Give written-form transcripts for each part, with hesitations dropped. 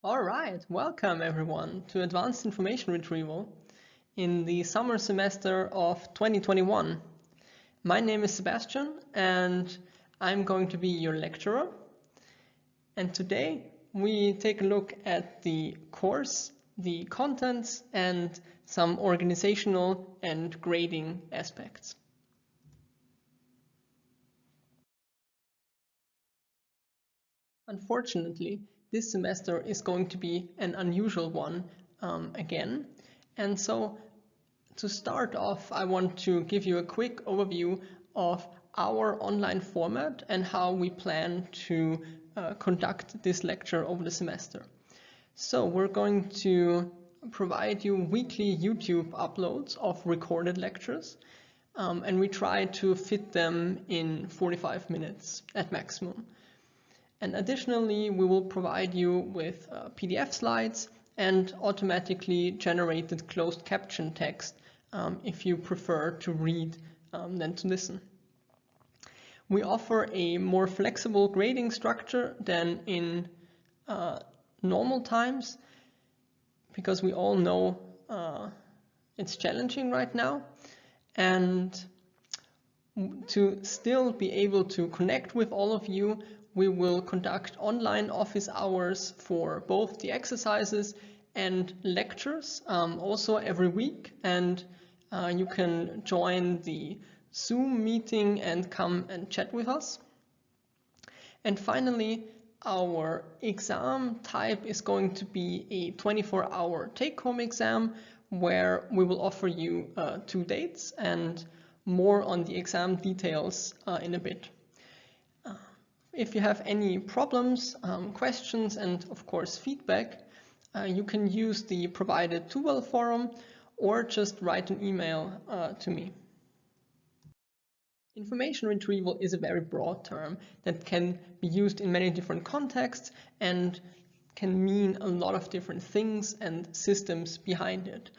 All right, welcome everyone to Advanced Information Retrieval in the summer semester of 2021. My name is Sebastian and I'm going to be your lecturer. And today we take a look at the course, the contents, and some organizational and grading aspects. Unfortunately, this semester is going to be an unusual one again. And so to start off, I want to give you a quick overview of our online format and how we plan to conduct this lecture over the semester. So we're going to provide you weekly YouTube uploads of recorded lectures, and we try to fit them in 45 minutes at maximum. And additionally, we will provide you with PDF slides and automatically generated closed caption text if you prefer to read than to listen. We offer a more flexible grading structure than in normal times, because we all know it's challenging right now. And to still be able to connect with all of you, we will conduct online office hours for both the exercises and lectures also every week, and you can join the Zoom meeting and come and chat with us. And finally, our exam type is going to be a 24-hour take-home exam where we will offer you 2 dates, and more on the exam details in a bit. If you have any problems, questions, and of course feedback, you can use the provided Tuval forum or just write an email to me. Information retrieval is a very broad term that can be used in many different contexts and can mean a lot of different things and systems behind it.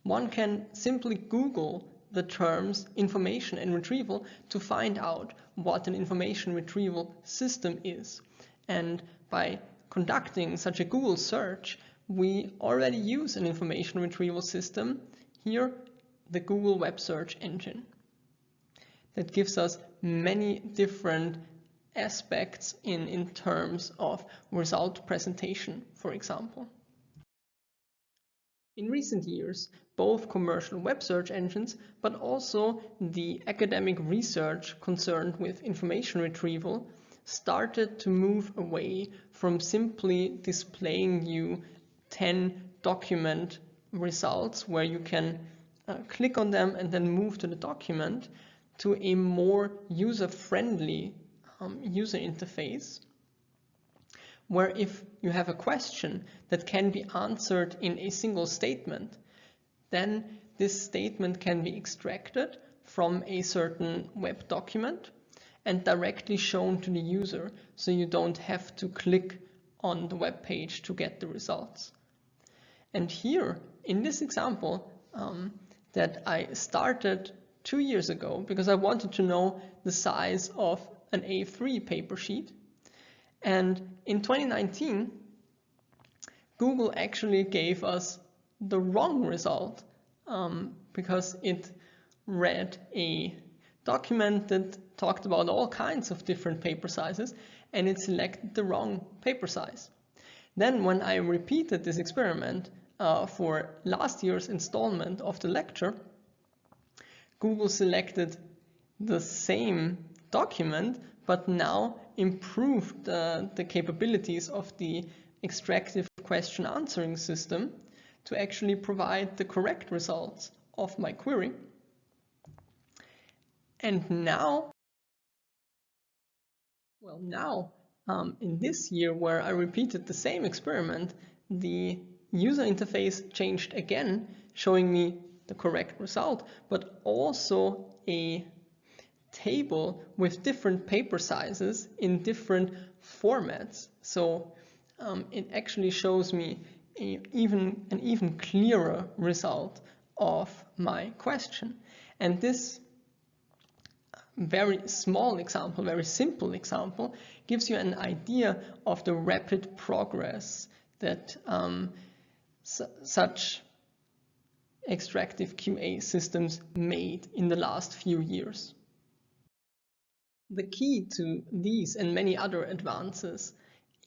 One can simply Google the terms information and retrieval to find out what an information retrieval system is. And by conducting such a Google search, we already use an information retrieval system, here the Google web search engine. That gives us many different aspects in terms of result presentation, for example. In recent years, both commercial web search engines, but also the academic research concerned with information retrieval, started to move away from simply displaying you 10 document results where you can click on them and then move to the document, to a more user-friendly user interface, where if you have a question that can be answered in a single statement, then this statement can be extracted from a certain web document and directly shown to the user, so you don't have to click on the web page to get the results. And here, in this example that I started 2 years ago, because I wanted to know the size of an A3 paper sheet, and in 2019, Google actually gave us the wrong result because it read a document that talked about all kinds of different paper sizes, and it selected the wrong paper size. Then when I repeated this experiment for last year's installment of the lecture, Google selected the same document, but now improved the capabilities of the extractive question answering system to actually provide the correct results of my query. And now, in this year where I repeated the same experiment, the user interface changed again, showing me the correct result, but also a table with different paper sizes in different formats. So it actually shows me an even clearer result of my question. And this very small example, very simple example, gives you an idea of the rapid progress that such extractive QA systems made in the last few years. The key to these and many other advances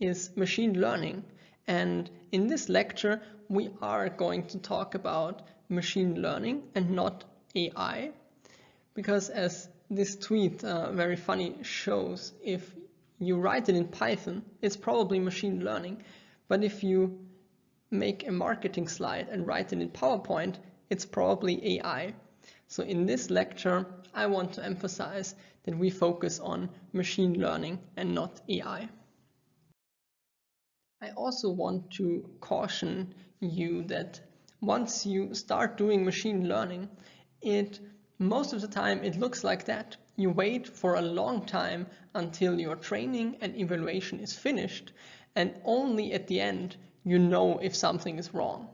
is machine learning, and in this lecture we are going to talk about machine learning and not AI, because as this tweet very funny shows, if you write it in Python, it's probably machine learning, but if you make a marketing slide and write it in PowerPoint, it's probably AI. So in this lecture, I want to emphasize that we focus on machine learning and not AI. I also want to caution you that once you start doing machine learning, most of the time it looks like that. You wait for a long time until your training and evaluation is finished, and only at the end you know if something is wrong.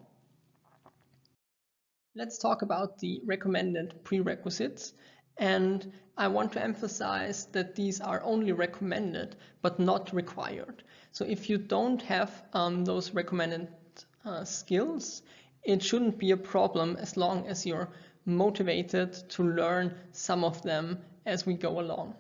Let's talk about the recommended prerequisites, and I want to emphasize that these are only recommended but not required. So if you don't have those recommended skills, it shouldn't be a problem as long as you're motivated to learn some of them as we go along.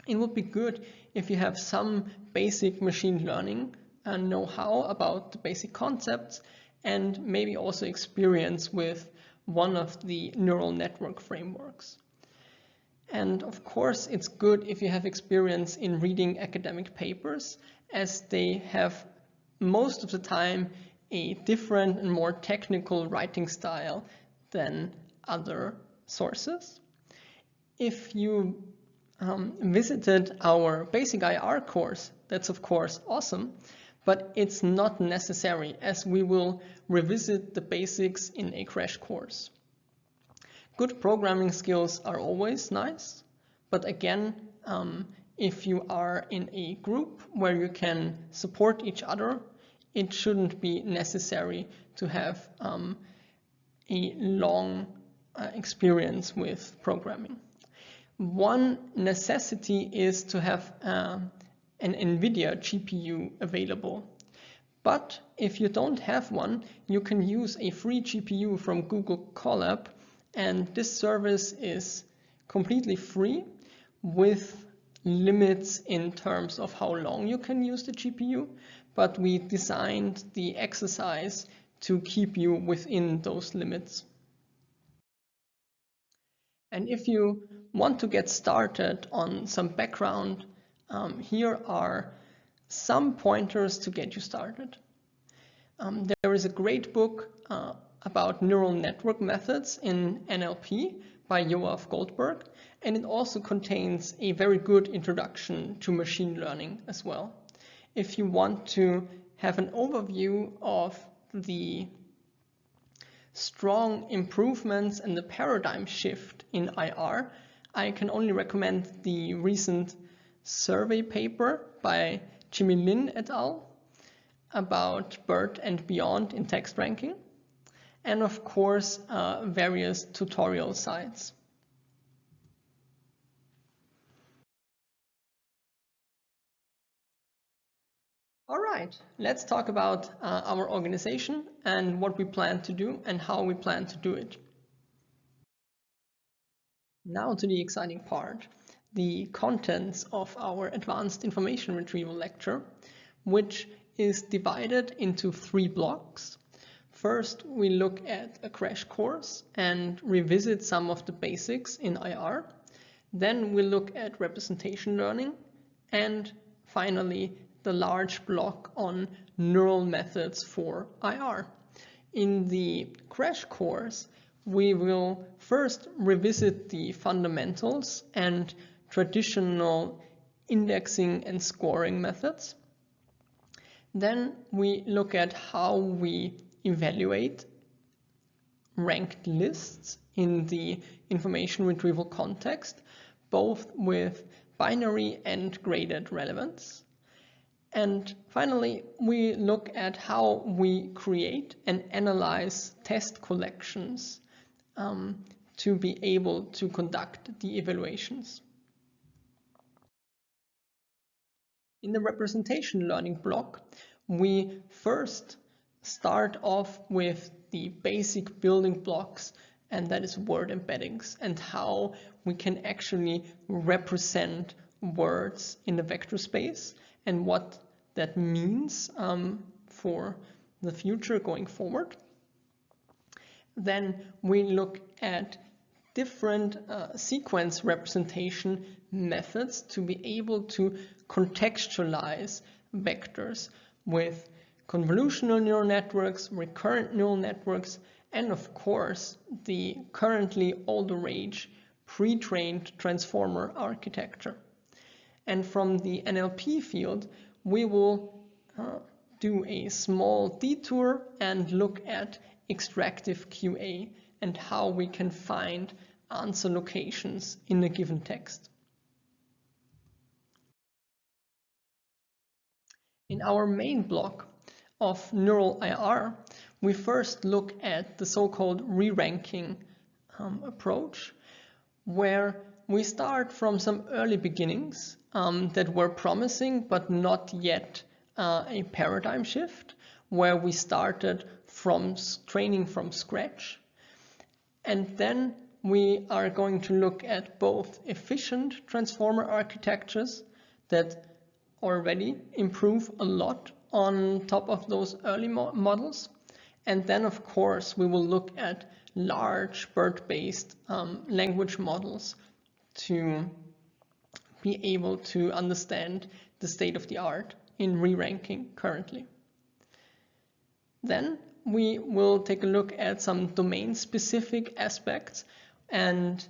It would be good if you have some basic machine learning and know-how about the basic concepts, and maybe also experience with one of the neural network frameworks. And of course, it's good if you have experience in reading academic papers, as they have most of the time a different and more technical writing style than other sources. If you visited our basic IR course, that's of course awesome, but it's not necessary, as we will revisit the basics in a crash course. Good programming skills are always nice, but again, if you are in a group where you can support each other, it shouldn't be necessary to have a long experience with programming. One necessity is to have an NVIDIA GPU available. But if you don't have one, you can use a free GPU from Google Colab, and this service is completely free with limits in terms of how long you can use the GPU, but we designed the exercise to keep you within those limits. And if you want to get started on some background, here are some pointers to get you started. There is a great book about neural network methods in NLP by Yoav Goldberg, and it also contains a very good introduction to machine learning as well. If you want to have an overview of the strong improvements and the paradigm shift in IR, I can only recommend the recent survey paper by Jimmy Lin et al. About BERT and beyond in text ranking, and of course various tutorial sites. All right, let's talk about our organization and what we plan to do and how we plan to do it. Now to the exciting part, the contents of our advanced information retrieval lecture, which is divided into 3 blocks. First, we look at a crash course and revisit some of the basics in IR. Then we look at representation learning, and finally the large block on neural methods for IR. In the crash course, we will first revisit the fundamentals and traditional indexing and scoring methods. Then we look at how we evaluate ranked lists in the information retrieval context, both with binary and graded relevance. And finally, we look at how we create and analyze test collections to be able to conduct the evaluations. In the representation learning block, we first start off with the basic building blocks, and that is word embeddings and how we can actually represent words in the vector space and what that means for the future going forward. Then we look at different sequence representation methods to be able to contextualize vectors with convolutional neural networks, recurrent neural networks, and of course the currently all the rage pre-trained transformer architecture. And from the NLP field, we will do a small detour and look at extractive QA and how we can find answer locations in a given text. In our main block of neural IR, we first look at the so-called re-ranking approach, where we start from some early beginnings that were promising but not yet a paradigm shift, where we started from training from scratch. And then we are going to look at both efficient transformer architectures that already improve a lot on top of those early models. And then, of course, we will look at large BERT-based language models to be able to understand the state of the art in re-ranking currently. Then we will take a look at some domain-specific aspects and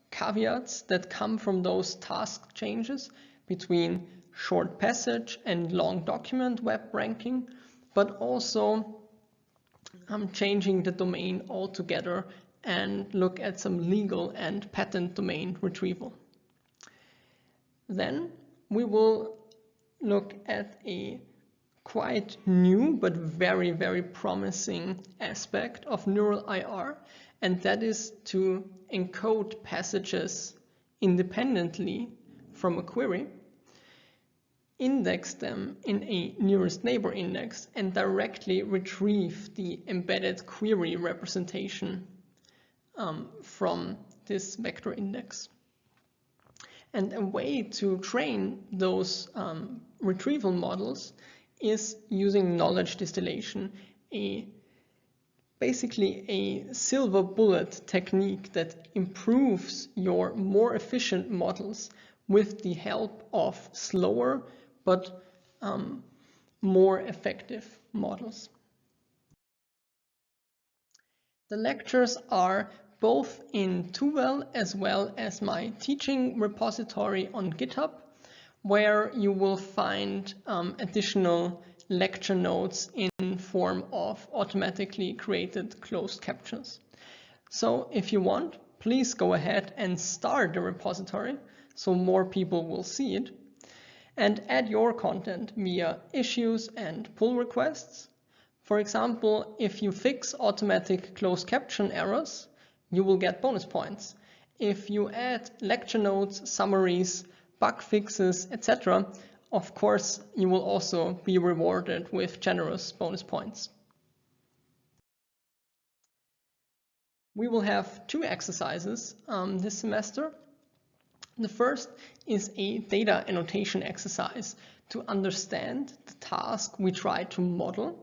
caveats that come from those task changes between short passage and long document web ranking, but also changing the domain altogether and look at some legal and patent domain retrieval. Then we will look at a quite new but very, very promising aspect of neural IR, and that is to encode passages independently from a query, index them in a nearest neighbor index, and directly retrieve the embedded query representation from this vector index. And a way to train those retrieval models is using knowledge distillation, basically a silver bullet technique that improves your more efficient models with the help of slower but more effective models. The lectures are both in Tuvel as well as my teaching repository on GitHub, where you will find additional lecture notes in form of automatically created closed captions. So if you want, please go ahead and start the repository so more people will see it, and add your content via issues and pull requests. For example, if you fix automatic closed caption errors, you will get bonus points. If you add lecture notes, summaries, bug fixes, etc., of course, you will also be rewarded with generous bonus points. We will have 2 exercises this semester. The first is a data annotation exercise to understand the task we try to model,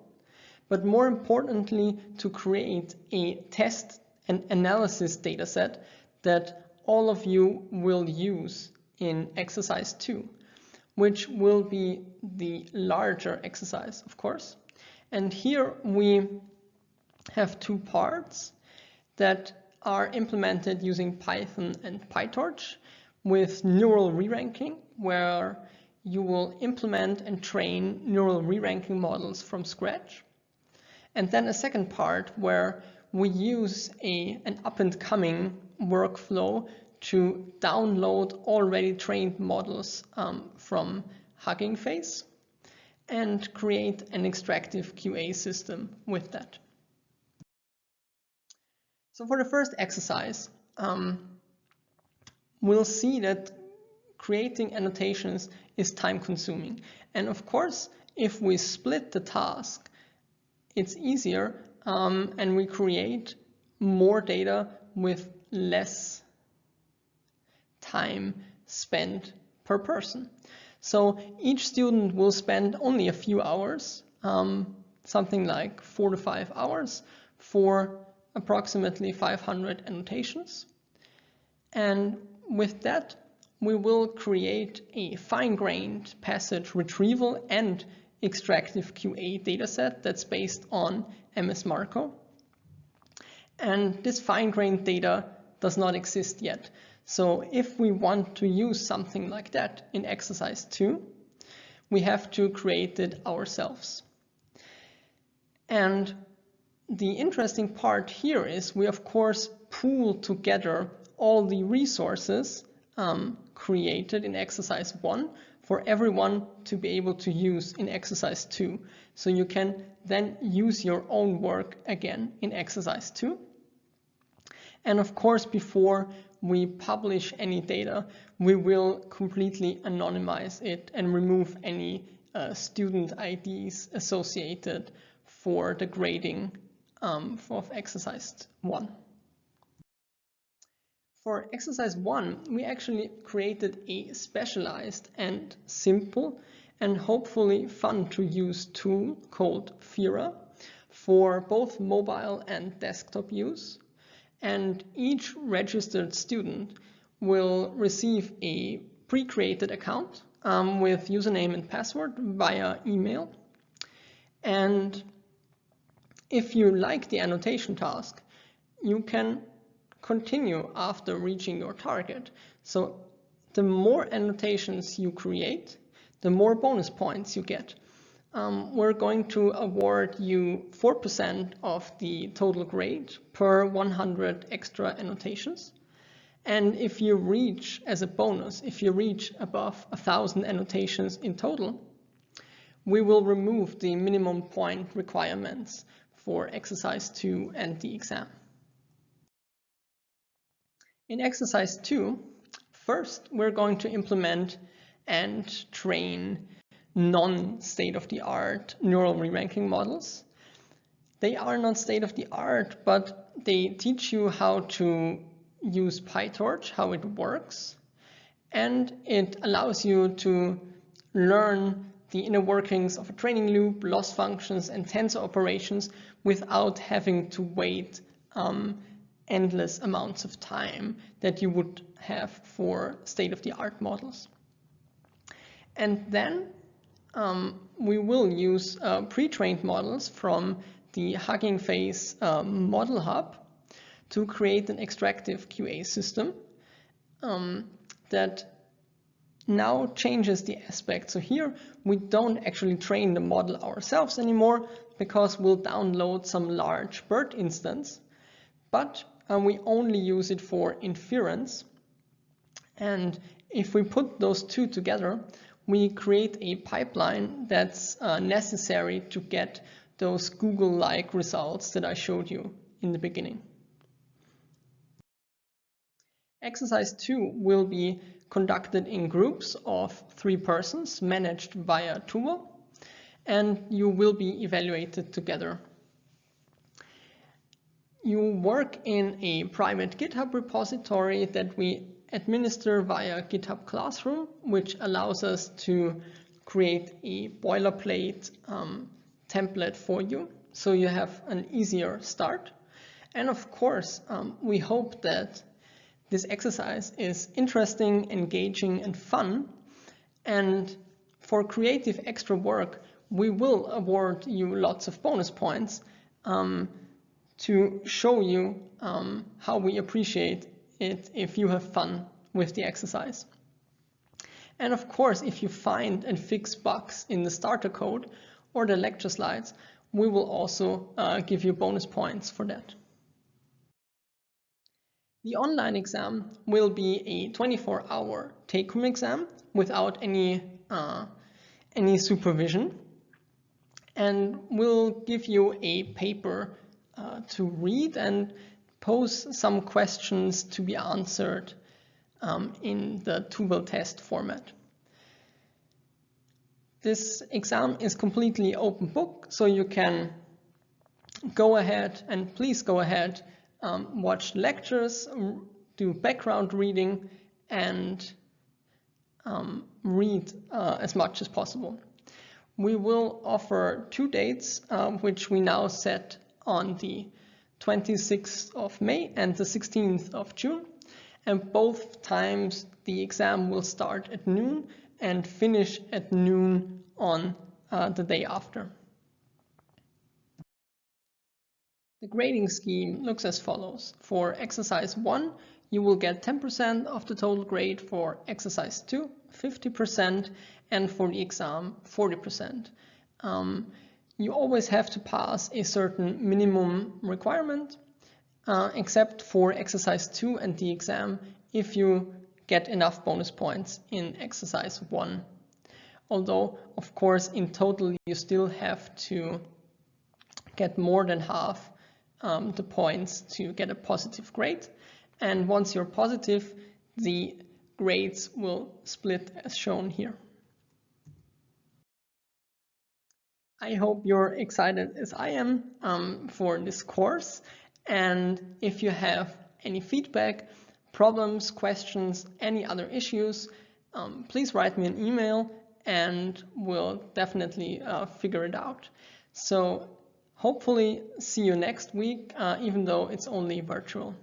but more importantly, to create a test and analysis dataset that all of you will use in exercise 2, which will be the larger exercise, of course. And here we have 2 parts that are implemented using Python and PyTorch with neural re-ranking, where you will implement and train neural re-ranking models from scratch. And then a second part where we use an up-and-coming workflow to download already trained models from Hugging Face and create an extractive QA system with that. So for the first exercise, we'll see that creating annotations is time-consuming. And of course, if we split the task, it's easier and we create more data with less time spent per person. So each student will spend only a few hours, something like 4 to 5 hours for approximately 500 annotations. And with that, we will create a fine-grained passage retrieval and extractive QA dataset that's based on MS Marco. And this fine-grained data does not exist yet. So if we want to use something like that in exercise 2, we have to create it ourselves. And the interesting part here is we of course pool together all the resources created in exercise 1 for everyone to be able to use in exercise 2. So you can then use your own work again in exercise 2. And of course, before we publish any data, we will completely anonymize it and remove any student IDs associated for the grading of exercise 1. For exercise 1, we actually created a specialized and simple and hopefully fun to use tool called FiRA for both mobile and desktop use. And each registered student will receive a pre-created account with username and password via email. And if you like the annotation task, you can continue after reaching your target. So the more annotations you create, the more bonus points you get. We're going to award you 4% of the total grade per 100 extra annotations. And if you reach, as a bonus, if you reach above 1,000 annotations in total, we will remove the minimum point requirements for exercise 2 and the exam. In exercise 2, first we're going to implement and train non-state-of-the-art neural re-ranking models. They are not state-of-the-art, but they teach you how to use PyTorch, how it works, and it allows you to learn the inner workings of a training loop, loss functions, and tensor operations without having to wait endless amounts of time that you would have for state-of-the-art models. And then we will use pre-trained models from the Hugging Face Model Hub to create an extractive QA system that now changes the aspect. So here we don't actually train the model ourselves anymore because we'll download some large BERT instance, but we only use it for inference. And if we put those two together, we create a pipeline that's necessary to get those Google-like results that I showed you in the beginning. Exercise 2 will be conducted in groups of 3 persons managed via Tumo, and you will be evaluated together. You work in a private GitHub repository that we administer via GitHub Classroom, which allows us to create a boilerplate template for you, so you have an easier start. And of course, we hope that this exercise is interesting, engaging, and fun. And for creative extra work, we will award you lots of bonus points to show you how we appreciate it if you have fun with the exercise. And of course, if you find and fix bugs in the starter code or the lecture slides, we will also give you bonus points for that. The online exam will be a 24-hour take-home exam without any supervision, and we'll give you a paper to read and pose some questions to be answered in the 2-will test format. This exam is completely open book, so you can go ahead and please go ahead, watch lectures, do background reading, and read as much as possible. We will offer 2 dates, which we now set on the 26th of May and the 16th of June. And both times the exam will start at noon and finish at noon on the day after. The grading scheme looks as follows. For exercise 1, you will get 10% of the total grade, for exercise 2, 50%, and for the exam, 40%. You always have to pass a certain minimum requirement, except for exercise 2 and the exam, if you get enough bonus points in exercise 1. Although, of course, in total, you still have to get more than half the points to get a positive grade. And once you're positive, the grades will split as shown here. I hope you're excited as I am for this course. And if you have any feedback, problems, questions, any other issues, please write me an email and we'll definitely figure it out. So hopefully see you next week, even though it's only virtual.